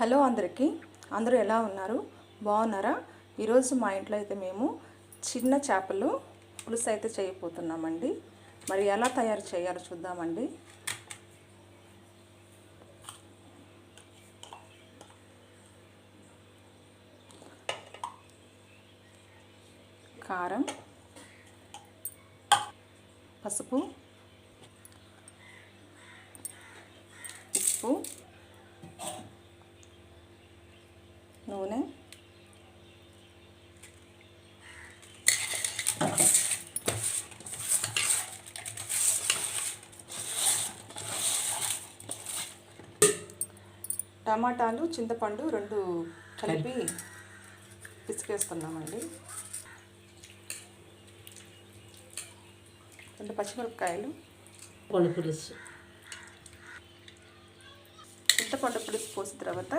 Hello అందరూ ఎలా ఉన్నారు? బాగున్నారా? ఈరోజు మా ఇంట్లో అయితే మేము చిన్న చేపలు పులుసు అయితే చేయబోతున్నామండి. మరి ఎలా తయారు చేయాలో చూద్దామండి. కారం, పసుపు, ఉప్పు, నూనె, టమాటాలు, చింతపండు రెండు కలిపి పిసికేస్తున్నామండి. రెండు పచ్చిమిరపకాయలు, పులుసు చింతపండు పులుసు పోసిన తర్వాత